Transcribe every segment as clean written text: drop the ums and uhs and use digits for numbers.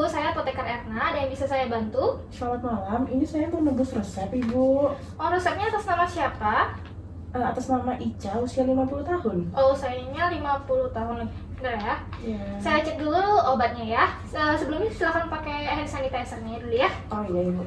Ibu, saya apoteker Erna, ada yang bisa saya bantu? Selamat malam, ini saya mau nebus resep Ibu. Oh, resepnya atas nama siapa? Atas nama Ica, usia 50 tahun. Oh, sayangnya 50 tahun. Bentar ya. Iya. Saya cek dulu obatnya ya. Sebelumnya silakan pakai hand sanitizer-nya dulu ya. Oh iya Ibu.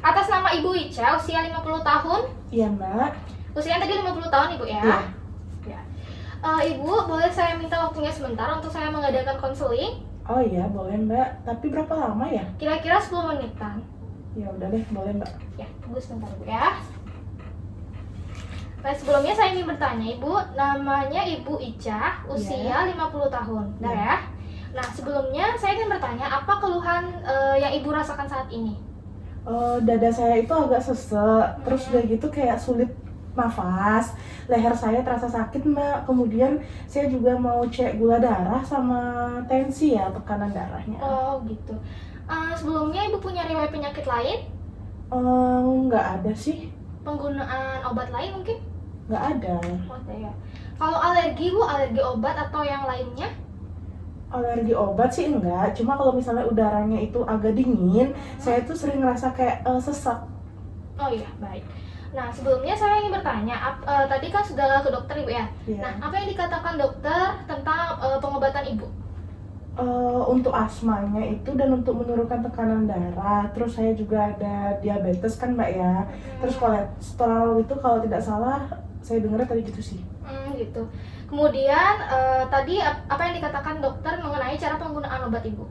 Atas nama Ibu Ica, usia 50 tahun. Iya Mbak. Usianya tadi 50 tahun Ibu ya? Iya. Ya. Ibu, boleh saya minta waktunya sebentar untuk saya mengadakan konseling? Oh iya boleh Mbak, tapi berapa lama ya? Kira-kira 10 menitan. Ya udah deh, boleh Mbak. Ya, tunggu sebentar Ibu ya. Nah, sebelumnya saya ingin bertanya Ibu, namanya Ibu Ica, usia 50 tahun. Nah Iya. ya. Nah, sebelumnya saya ingin bertanya, apa keluhan yang Ibu rasakan saat ini? Dada saya itu agak sesek, terus udah gitu kayak sulit nafas, leher saya terasa sakit Mbak. Kemudian saya juga mau cek gula darah sama tensi ya, tekanan darahnya. Oh, gitu. Sebelumnya Ibu punya riwayat penyakit lain? Nggak ada sih, Penggunaan obat lain mungkin? nggak ada. Oh, ada ya. Kalau alergi Bu, alergi obat atau yang lainnya? Alergi obat sih enggak, cuma kalau misalnya udaranya itu agak dingin, saya tuh sering ngerasa kayak sesak. Oh iya, baik. Nah, sebelumnya saya ingin bertanya, tadi kan sudah ke dokter Ibu ya? Iya. Nah, apa yang dikatakan dokter tentang pengobatan Ibu? Untuk asmanya itu dan untuk menurunkan tekanan darah, terus saya juga ada diabetes kan Mbak ya, terus kolesterol itu kalau tidak salah saya dengarnya tadi gitu sih. Gitu. Kemudian tadi apa yang dikatakan dokter mengenai cara penggunaan obat Ibu?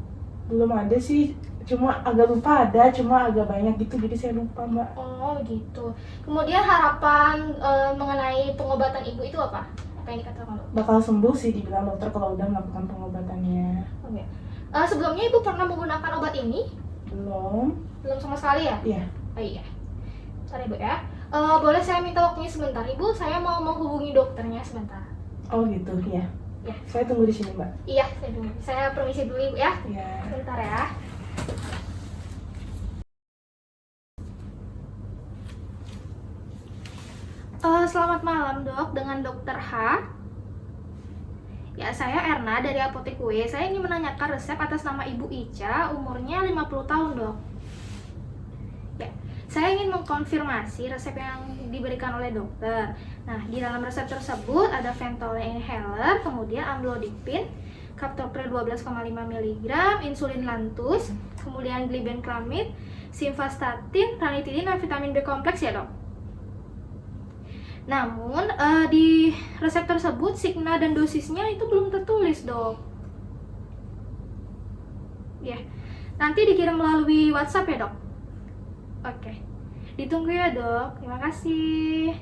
Belum ada sih, cuma agak lupa ada, cuma agak banyak gitu jadi saya lupa Mbak. Oh gitu. Kemudian harapan mengenai pengobatan Ibu itu apa? Apa yang dikatakan dokter? Bakal sembuh sih dibilang dokter kalau udah melakukan pengobatannya. Oke. Sebelumnya Ibu pernah menggunakan obat ini? Belum. Belum sama sekali ya? Iya. Oh iya. Sorry Ibu ya. Boleh saya minta waktunya sebentar Ibu? Saya mau menghubungi dokternya sebentar. Oh gitu ya. Ya. Saya tunggu di sini Mbak. Iya, saya tunggu. Saya permisi dulu Ibu ya. Iya. Sebentar ya. Selamat malam dok, dengan dokter H. Ya, saya Erna dari Apotek W. Saya ingin menanyakan resep atas nama Ibu Ica, umurnya 50 tahun dok. Ya, saya ingin mengkonfirmasi resep yang diberikan oleh dokter. Nah, di dalam resep tersebut ada Ventolin inhaler, kemudian amlodipine, captopril 12,5 mg, insulin lantus, kemudian glibenclamid, simvastatin, ranitidin, dan vitamin B kompleks ya dok. Namun di resep tersebut signa dan dosisnya itu belum tertulis dok. Ya, nanti dikirim melalui WhatsApp ya dok. Oke, ditunggu ya dok. Terima kasih.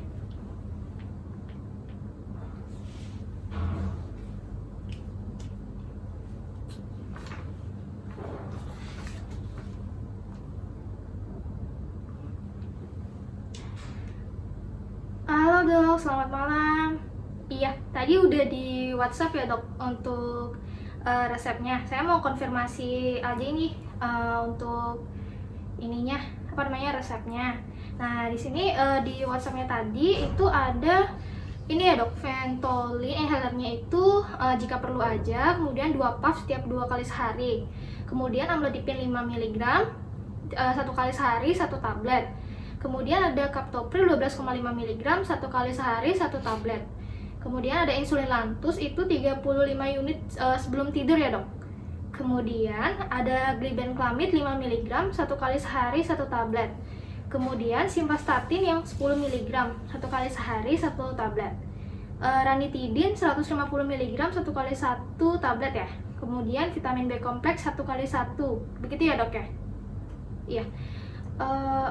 Halo dok, selamat malam. Iya, tadi udah di WhatsApp ya dok untuk resepnya. Saya mau konfirmasi aja ini untuk ininya apa namanya resepnya. Nah di sini di WhatsAppnya tadi itu ada ini ya dok, Ventolin inhalernya itu jika perlu aja, kemudian 2 puff setiap 2 kali sehari. Kemudian amlodipine 5 mg 1 kali sehari 1 tablet. Kemudian ada captopril 12,5 mg 1 kali sehari 1 tablet. Kemudian ada insulin lantus itu 35 unit sebelum tidur ya dok. Kemudian ada glibenclamid 5 mg 1 kali sehari 1 tablet. Kemudian simvastatin yang 10 mg 1 kali sehari 1 tablet. Ranitidin 150 mg 1 kali 1 tablet ya. Kemudian vitamin B kompleks 1 kali 1. Begitu ya dok ya? Iya.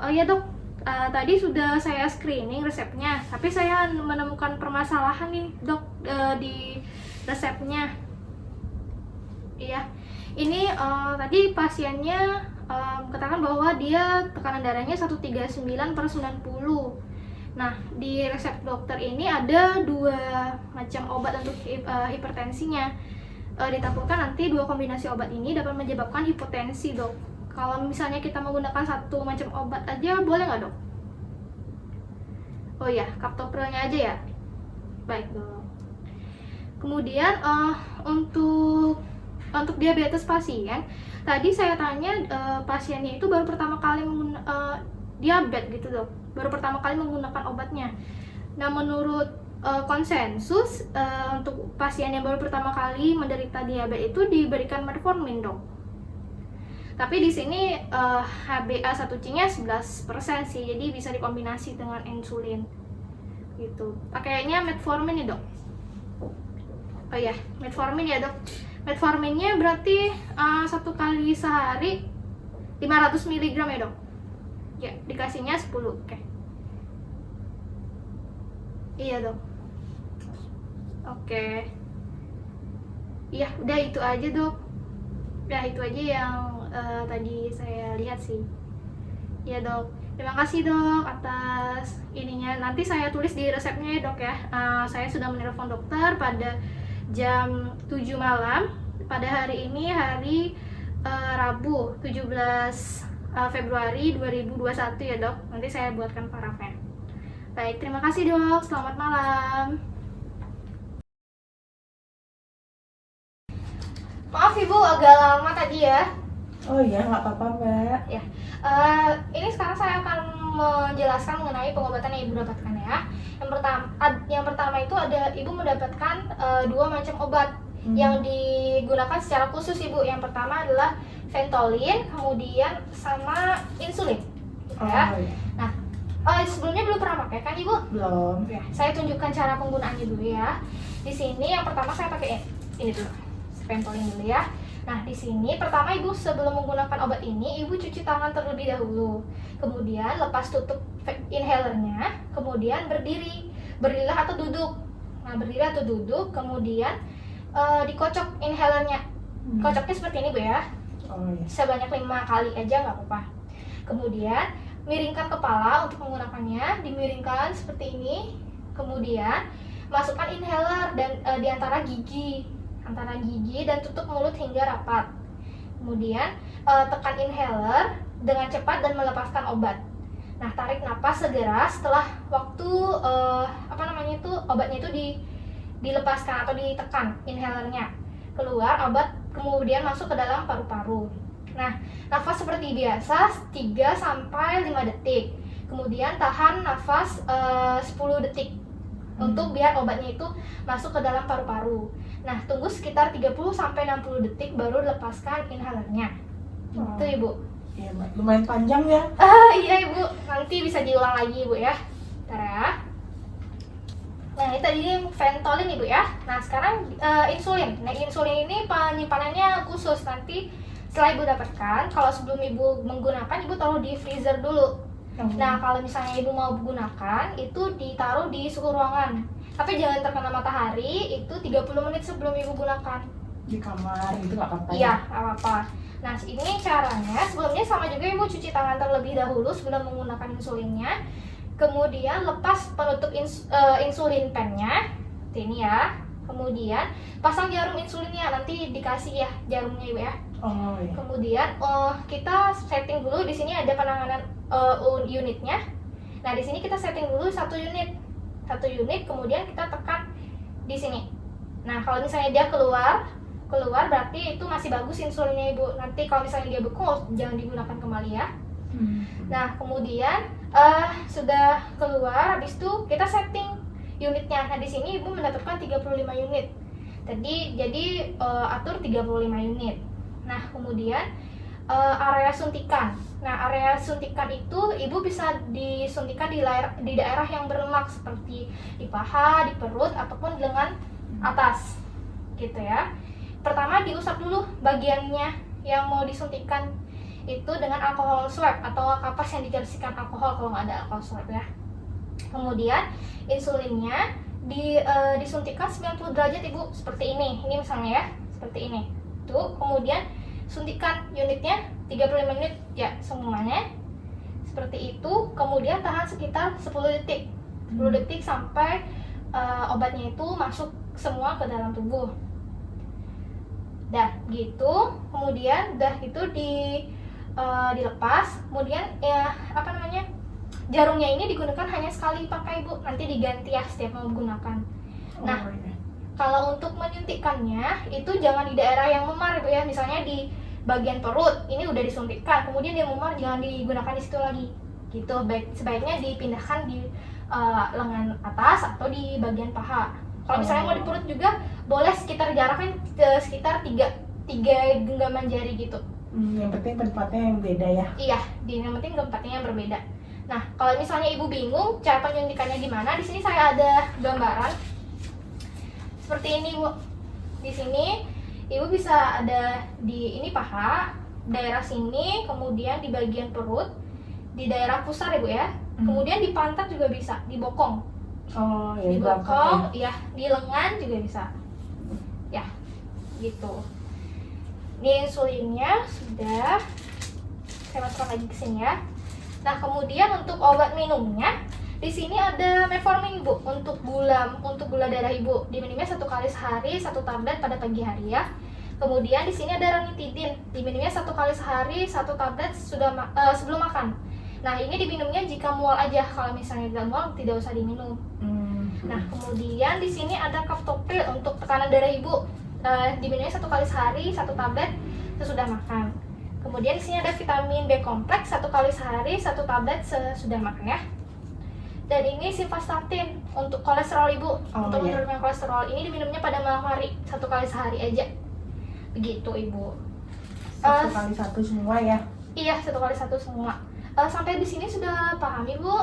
Oh iya dok, tadi sudah saya screening resepnya, tapi saya menemukan permasalahan nih dok di resepnya. Iya, ini tadi pasiennya katakan bahwa dia tekanan darahnya 139/90. Nah, di resep dokter ini ada 2 macam obat untuk hipertensinya. Ditakutan nanti 2 kombinasi obat ini dapat menyebabkan hipotensi dok. Kalau misalnya kita menggunakan satu macam obat aja boleh nggak dok? Oh ya, kaptoprilnya aja ya. Baik dok. Kemudian untuk diabetes pasien, tadi saya tanya pasiennya itu baru pertama kali diabetes gitu dok, baru pertama kali menggunakan obatnya. Nah menurut konsensus untuk pasien yang baru pertama kali menderita diabetes itu diberikan metformin dok. Tapi di sini HbA1c-nya 11% sih, jadi bisa dikombinasi dengan insulin gitu. Pakainya metformin nih dok. Oh ya, metformin ya dok. Metforminnya berarti 1 kali sehari 500 mg ya dok. Ya, dikasihnya 10. Oke. Iya dok. Oke. Iya, udah itu aja dok. Udah itu aja yang tadi saya lihat sih. Iya dok. Terima kasih dok atas ininya. Nanti saya tulis di resepnya ya dok ya. Saya sudah menelpon dokter pada jam 7 malam pada hari ini, hari Rabu 17 Februari 2021 ya dok. Nanti saya buatkan parafen. Baik, terima kasih dok. Selamat malam. Maaf ibu agak lama tadi ya. Oh iya, nggak apa-apa mbak. Ya, ini sekarang saya akan menjelaskan mengenai pengobatan yang ibu dapatkan ya. Yang pertama itu ada ibu mendapatkan 2 macam obat yang digunakan secara khusus ibu. Yang pertama adalah Ventolin, kemudian sama insulin, gitu ya. Iya. Nah, sebelumnya belum pernah pakai kan ibu? Belum. Ya, saya tunjukkan cara penggunaannya dulu ya. Di sini yang pertama saya pakai ini dulu, Ventolin dulu ya. Nah, di sini pertama ibu sebelum menggunakan obat ini, ibu cuci tangan terlebih dahulu. Kemudian lepas tutup inhalernya, kemudian berdirilah atau duduk. Nah, berdiri atau duduk, kemudian dikocok inhalernya. Kocoknya seperti ini bu ya. Oh iya. Sebanyak 5 kali aja nggak apa-apa. Kemudian miringkan kepala untuk menggunakannya, dimiringkan seperti ini. Kemudian masukkan inhaler dan di antara gigi dan tutup mulut hingga rapat. Kemudian tekan inhaler dengan cepat dan melepaskan obat. Nah, tarik napas segera setelah waktu obatnya itu dilepaskan atau ditekan inhalernya. Keluar obat, kemudian masuk ke dalam paru-paru. Nah, nafas seperti biasa 3 sampai 5 detik. Kemudian tahan nafas 10 detik. Untuk biar obatnya itu masuk ke dalam paru-paru. Nah, tunggu sekitar 30 sampai 60 detik baru lepaskan inhalernya. Itu ibu. Iya mbak, lumayan panjang ya. Iya ibu, nanti bisa diulang lagi ibu ya. Bentar ya. Nah, ini tadi Ventolin ibu ya. Nah, sekarang insulin. Nah, insulin ini penyimpanannya khusus. Nanti setelah ibu dapatkan, kalau sebelum ibu menggunakan, ibu taruh di freezer dulu. Nah, kalau misalnya ibu mau gunakan, itu ditaruh di suhu ruangan. Tapi jangan terkena matahari, itu 30 menit sebelum ibu gunakan. Di kamar itu nggak apa-apa? Iya, nggak apa-apa. Nah, ini caranya. Sebelumnya sama juga ibu cuci tangan terlebih dahulu sebelum menggunakan insulinnya. Kemudian lepas penutup insulin pennya, ini ya. Kemudian pasang jarum insulinnya, nanti dikasih ya jarumnya ibu ya. Oh iya. Kemudian kita setting dulu. Di sini ada penanganan unitnya. Nah, di sini kita setting dulu 1 unit, kemudian kita tekan di sini. Nah, kalau misalnya dia keluar berarti itu masih bagus insulinnya ibu. Nanti kalau misalnya dia beku, jangan digunakan kembali ya. Nah, kemudian sudah keluar, habis itu kita setting unitnya. Nah, di sini ibu mendapatkan 35 unit. Jadi atur 35 unit. Nah, kemudian area suntikan. Nah, area suntikan itu ibu bisa disuntikan di daerah yang berlemak seperti di paha, di perut, ataupun di lengan atas, gitu ya. Pertama diusap dulu bagiannya yang mau disuntikan itu dengan alkohol swab atau kapas yang dibersihkan alkohol kalau nggak ada alkohol swab ya. Kemudian insulinnya disuntikan 90 derajat ibu, seperti ini misalnya ya, seperti ini tuh. Kemudian suntikan unitnya 35 menit ya semuanya seperti itu. Kemudian tahan sekitar 10 detik sampai obatnya itu masuk semua ke dalam tubuh. Dah gitu, kemudian dah itu dilepas, kemudian ya jarumnya ini digunakan hanya sekali pakai Bu, nanti diganti ya setiap mau menggunakan. Nah, iya. kalau untuk menyuntikkannya itu jangan di daerah yang memar Bu ya, misalnya di bagian perut ini udah disuntikkan, kemudian dia memar, jangan digunakan di situ lagi gitu. Sebaiknya dipindahkan di lengan atas atau di bagian paha. Kalau misalnya mau di perut juga boleh sekitar jaraknya sekitar 3 genggaman jari gitu. Yang penting tempatnya yang beda ya. Iya, yang penting tempatnya yang berbeda. Nah, kalau misalnya ibu bingung cara penyuntikannya gimana, di sini saya ada gambaran seperti ini Bu. Di sini ibu bisa ada di ini paha, daerah sini, kemudian di bagian perut, di daerah pusar Ibu ya. Kemudian di pantat juga bisa, di bokong. Oh, ya, Di bokong, ya, di lengan juga bisa. Ya, gitu. Ini insulinnya sudah saya masukkan lagi ke sini ya. Nah, kemudian untuk obat minumnya di sini ada metformin Bu untuk gula darah Ibu. Diminumnya 1 kali sehari, 1 tablet pada pagi hari ya. Kemudian di sini ada ranitidin, diminumnya 1 kali sehari, 1 tablet sebelum makan. Nah, ini diminumnya jika mual aja. Kalau misalnya tidak mual tidak usah diminum. Nah, kemudian di sini ada kaptopril untuk tekanan darah Ibu. Diminumnya 1 kali sehari, 1 tablet sesudah makan. Kemudian di sini ada vitamin B kompleks 1 kali sehari, 1 tablet sesudah makan ya. Dan ini simvastatin untuk kolesterol Ibu. Untuk menurunkan kolesterol ini diminumnya pada malam hari 1 kali sehari aja. Begitu Ibu. 1 kali 1 semua ya? Iya, 1 kali 1 semua. Sampai di sini sudah paham Ibu?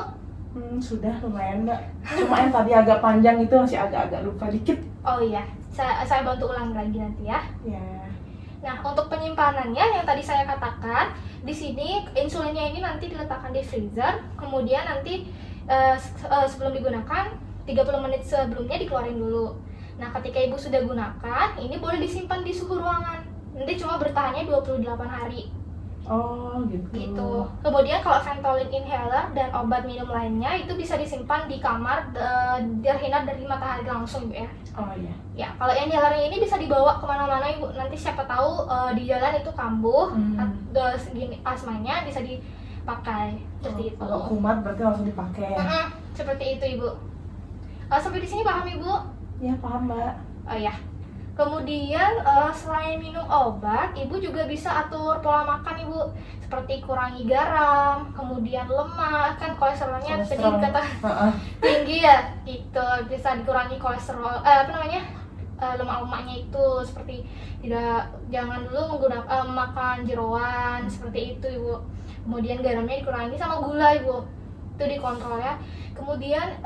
Sudah lumayan Mbak. Cuma yang tadi agak panjang itu masih agak-agak lupa dikit. Oh iya, saya bantu ulang lagi nanti ya. Ya. Nah, untuk penyimpanannya yang tadi saya katakan, di sini insulinnya ini nanti diletakkan di freezer, kemudian nanti sebelum digunakan 30 menit sebelumnya dikeluarin dulu. Nah, ketika Ibu sudah gunakan, ini boleh disimpan di suhu ruangan. Nanti cuma bertahannya 28 hari. Oh, gitu. Kemudian kalau Ventolin inhaler dan obat minum lainnya itu bisa disimpan di kamar terhindar dari matahari langsung Ibu ya. Oh iya. Ya, kalau inhalernya ini bisa dibawa kemana-mana Ibu. Nanti siapa tahu di jalan itu kambuh, segini asmanya bisa dipakai seperti itu. Kalau kumat berarti langsung dipakai ya. Seperti itu Ibu. Sampai di sini paham Ibu? Ya paham Mbak. Oh ya. Kemudian selain minum obat, Ibu juga bisa atur pola makan Ibu. Seperti kurangi garam, kemudian lemak, kan kolesterolnya tadi kata tinggi ya, gitu. Bisa dikurangi kolesterol, lemak-lemaknya itu, seperti jangan dulu menggunakan makan jeroan seperti itu Ibu. Kemudian garamnya dikurangi sama gula Ibu. Itu dikontrol ya. Kemudian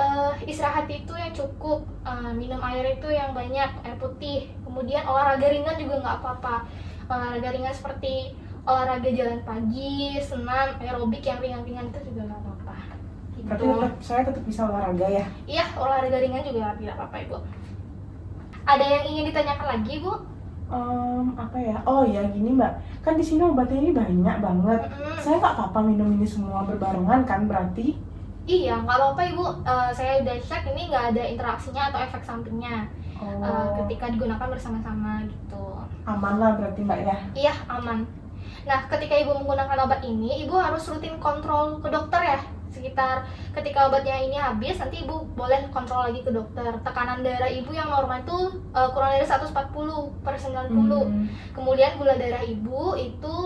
istirahat itu yang cukup, minum air itu yang banyak, air putih. Kemudian olahraga ringan juga nggak apa-apa. Olahraga ringan seperti olahraga jalan pagi, senam, aerobik yang ringan-ringan itu juga nggak apa-apa. Gitu. Berarti saya tetap bisa olahraga ya? Iya, olahraga ringan juga tidak apa-apa Ibu. Ada yang ingin ditanyakan lagi Bu? Apa ya? Oh ya gini Mbak, kan di sini obatnya ini banyak banget. Saya nggak apa-apa minum ini semua berbarengan kan berarti? Iya, nggak apa-apa Ibu. Saya udah cek ini nggak ada interaksinya atau efek sampingnya ketika digunakan bersama-sama gitu. Aman lah berarti Mbak ya? Iya, aman. Nah, ketika Ibu menggunakan obat ini, Ibu harus rutin kontrol ke dokter ya. Sekitar ketika obatnya ini habis, nanti Ibu boleh kontrol lagi ke dokter. Tekanan darah Ibu yang normal itu kurang dari 140/90. Kemudian gula darah Ibu itu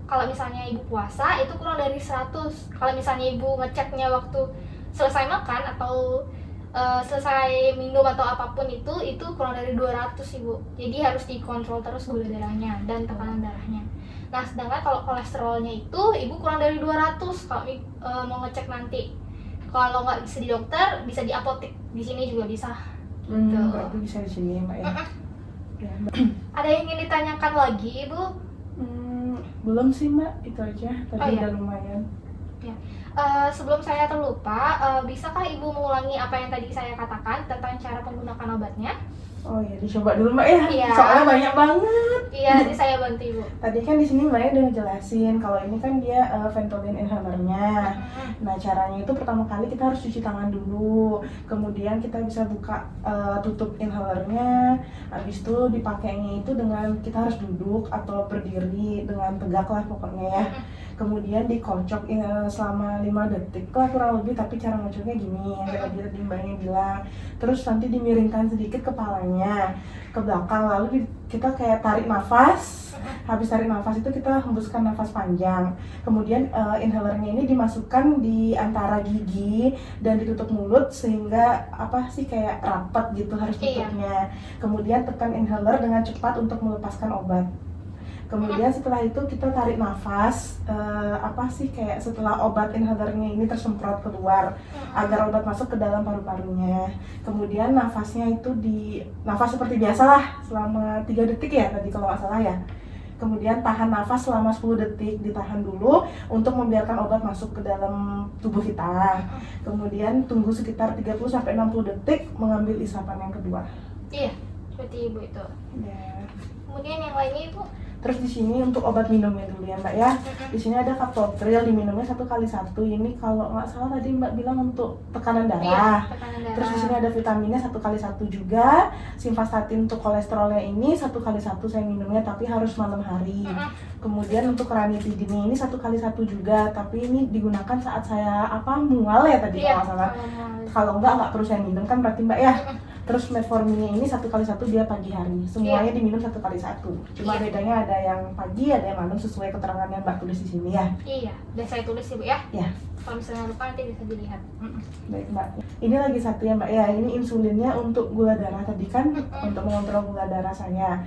kalau misalnya Ibu puasa itu kurang dari 100. Kalau misalnya Ibu ngeceknya waktu selesai makan atau selesai minum atau apapun itu kurang dari 200 Ibu. Jadi harus dikontrol terus gula darahnya dan tekanan darahnya. Nah, sedangkan kalau kolesterolnya itu Ibu kurang dari 200 kalau mau ngecek nanti. Kalau nggak bisa di dokter, bisa di apotek. Di sini juga bisa. Gitu. Berarti bisa di sini ya Mbak ya? Ya, Mbak. Ada yang ingin ditanyakan lagi Ibu? Belum sih Mbak, itu aja. Tadi udah lumayan. Ya. Sebelum saya terlupa, bisakah Ibu mengulangi apa yang tadi saya katakan tentang cara menggunakan obatnya? Oh iya, dicoba dulu Mbak ya. Iya. Soalnya banyak banget. Iya, nanti saya bantu Ibu. Tadi kan di sini Mbaknya udah ngejelasin kalau ini kan dia Ventolin inhalernya. Nah, caranya itu pertama kali kita harus cuci tangan dulu. Kemudian kita bisa buka tutup inhalernya. Habis itu dipakainya itu dengan kita harus duduk atau berdiri dengan tegak lah pokoknya ya. Kemudian dikocok selama 5 detik lah kurang lebih, tapi cara ngocoknya gini yang tadi Mbaknya bilang. Terus nanti dimiringkan sedikit kepalanya ke belakang, lalu kita kayak tarik nafas. Habis tarik nafas itu kita hembuskan nafas panjang. Kemudian inhalernya ini dimasukkan di antara gigi dan ditutup mulut sehingga apa sih kayak rapat gitu harus tutupnya. Kemudian tekan inhaler dengan cepat untuk melepaskan obat. Kemudian setelah itu kita tarik nafas, apa sih kayak setelah obat inhalernya ini tersemprot keluar agar obat masuk ke dalam paru-parunya. Kemudian nafasnya itu nafas seperti biasa lah selama 3 detik ya tadi kalau nggak salah ya. Kemudian tahan nafas selama 10 detik, ditahan dulu untuk membiarkan obat masuk ke dalam tubuh kita. Kemudian tunggu sekitar 30-60 detik mengambil isapan yang kedua. Iya, seperti Ibu itu. Ya. Kemudian yang lainnya Ibu? Terus di sini untuk obat minumnya dulu ya Mbak ya. Di sini ada Captopril, diminumnya 1x1. Ini kalau nggak salah tadi Mbak bilang untuk tekanan darah. Iya, tekanan darah. Terus di sini ada vitaminnya 1x1 juga. Simvastatin untuk kolesterolnya ini 1x1 saya minumnya, tapi harus malam hari. Kemudian untuk ranitidine ini 1x1 juga, tapi ini digunakan saat saya mual ya tadi kalau nggak salah. Kalau nggak perlu saya minum kan berarti Mbak ya. Terus metforminnya ini 1x1 dia pagi hari. Semuanya diminum 1x1. Cuma bedanya ada yang pagi, ada yang malam sesuai keterangan yang Mbak tulis di sini ya. Iya, udah saya tulis ya Bu ya. Ya. Kalau misalnya lupa nanti bisa dilihat. Baik Mbak. Ini lagi satu ya Mbak ya. Ini insulinnya untuk gula darah tadi kan untuk mengontrol gula darah saya.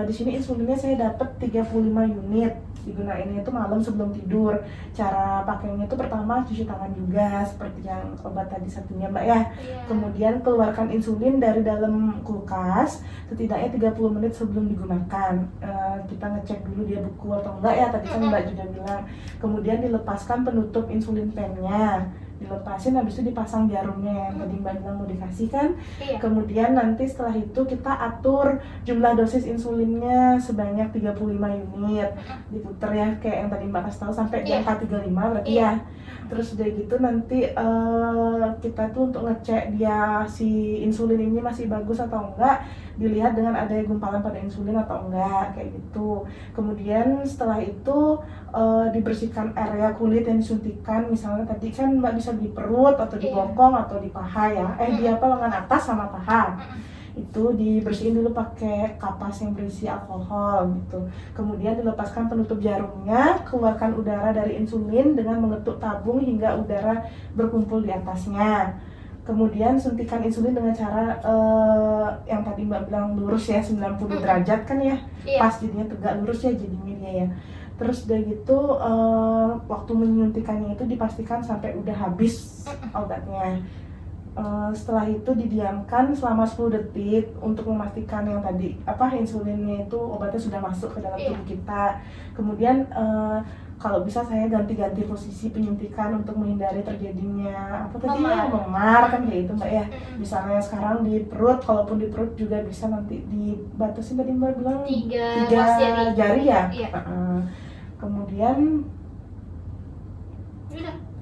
Di sini insulinnya saya dapat 35 unit. Digunainnya itu malam sebelum tidur. Cara pakainya itu pertama cuci tangan juga seperti yang obat tadi satunya Mbak ya. Kemudian keluarkan insulin dari dalam kulkas setidaknya 30 menit sebelum digunakan. Kita ngecek dulu dia beku atau enggak ya, tadi kan Mbak juga bilang. Kemudian dilepaskan penutup insulin pennya, dilepasin, habis itu dipasang jarumnya yang tadi Mbak bilang mau dikasih kan. Kemudian nanti setelah itu kita atur jumlah dosis insulinnya sebanyak 35 unit, diputer ya kayak yang tadi Mbak kasih tahu sampai di angka 35 berarti ya. Terus udah gitu nanti kita tuh untuk ngecek dia si insulin ini masih bagus atau enggak, dilihat dengan adanya gumpalan pada insulin atau enggak kayak gitu. Kemudian setelah itu dibersihkan area kulit yang disuntikan, misalnya tadi kan Mbak bisa di perut atau di bokong atau di paha ya, di lengan atas sama paha. Itu dibersihin dulu pakai kapas yang berisi alkohol gitu. Kemudian dilepaskan penutup jarumnya, keluarkan udara dari insulin dengan mengetuk tabung hingga udara berkumpul di atasnya. Kemudian suntikan insulin dengan cara yang tadi Mbak bilang lurus ya, 90 derajat kan ya. Pas jadinya tegak lurus ya jadinya dia ya. Terus udah gitu waktu menyuntikannya itu dipastikan sampai udah habis obatnya. Setelah itu didiamkan selama 10 detik untuk memastikan yang tadi insulinnya itu obatnya sudah masuk ke dalam tubuh kita. Kemudian kalau bisa saya ganti-ganti posisi penyuntikan untuk menghindari terjadinya memar kan kayak itu Mbak ya. Misalnya sekarang di perut, kalaupun di perut juga bisa nanti dibatasi tadi Mbak bilang 3 jari ya. Kemudian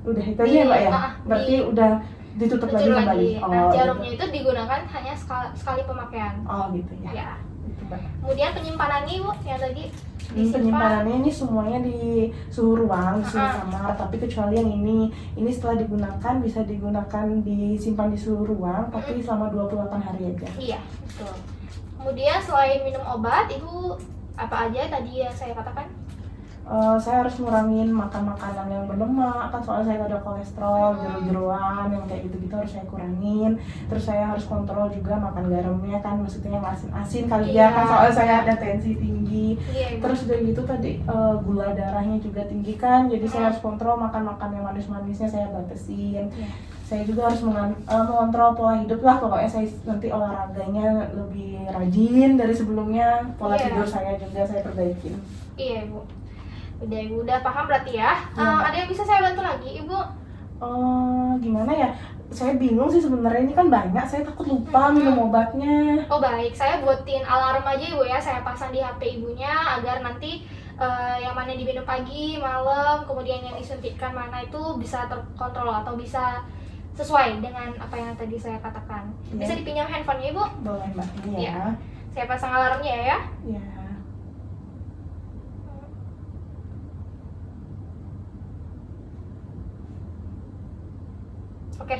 udah itu aja ya Mbak ya. Berarti udah ditutup lagi kembali. Nah, jarumnya itu digunakan hanya sekali pemakaian. Oh gitu ya. Ya. Itu, Mbak. Kemudian penyimpanannya Bu yang tadi penyimpanannya ini semuanya di suhu ruang, di suhu kamar, tapi kecuali yang ini setelah digunakan bisa digunakan disimpan di suhu ruang, tapi selama 28 hari aja. Iya, betul. Kemudian selain minum obat, Ibu apa aja tadi yang saya katakan? Saya harus ngurangin makan makanan yang berlemak kan, soalnya saya ada kolesterol, jeru-jeruan yang kayak gitu-gitu harus saya kurangin. Terus saya harus kontrol juga makan garamnya kan, maksudnya yang asin-asin kali ya kan, soalnya saya ada tensi tinggi. Terus udah gitu tadi gula darahnya juga tinggi kan, jadi saya harus kontrol makan-makan yang manis-manisnya saya batasin. Saya juga harus mengontrol pola hidup lah, pokoknya saya nanti olahraganya lebih rajin dari sebelumnya, pola tidur saya juga saya perbaikin. Iya Ibu. Udah paham berarti ya. Ada yang bisa saya bantu lagi Ibu? Gimana ya? saya bingung sih sebenarnya, ini kan banyak, saya takut lupa minum obatnya. Oh baik, saya buatin alarm aja Ibu ya, saya pasang di HP Ibunya agar nanti yang mana yang diminum pagi, malam, kemudian yang disuntikkan mana itu bisa terkontrol atau bisa sesuai dengan apa yang tadi saya katakan. Iya. Bisa dipinjam handphonenya Ibu? Boleh Mbak, ini ya. Iya. Saya pasang alarmnya ya. Ya. Oke,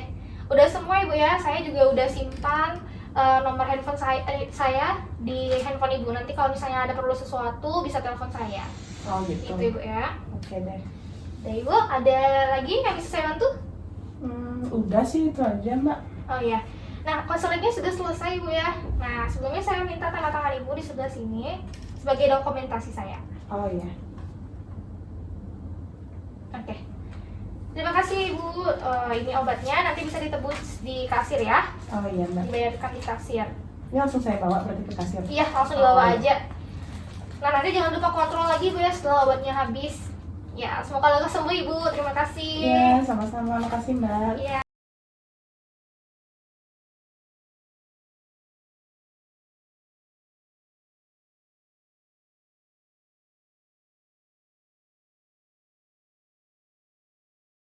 udah semua Ibu ya. Saya juga udah simpan nomor handphone saya di handphone Ibu. Nanti kalau misalnya ada perlu sesuatu bisa telepon saya. Oh gitu. Itu Ibu ya. Oke deh. Udah Ibu, ada lagi yang bisa saya bantu? Udah sih itu aja Mbak. Oh iya. Nah, konseling sudah selesai Ibu ya. Nah, sebelumnya saya minta tanda tangan Ibu di sebelah sini sebagai dokumentasi saya. Oh iya. Oke. Terima kasih Ibu. Ini obatnya nanti bisa ditebus di kasir ya. Oh iya Mbak. Dibayarkan di kasir. Ini langsung saya bawa berarti ke kasir. Iya, langsung dibawa Oh, iya. aja. Nah, nanti jangan lupa kontrol lagi Bu ya setelah obatnya habis. Ya, semoga lekas sembuh Ibu. Terima kasih. Iya, sama-sama. Makasih Mbak. Iya.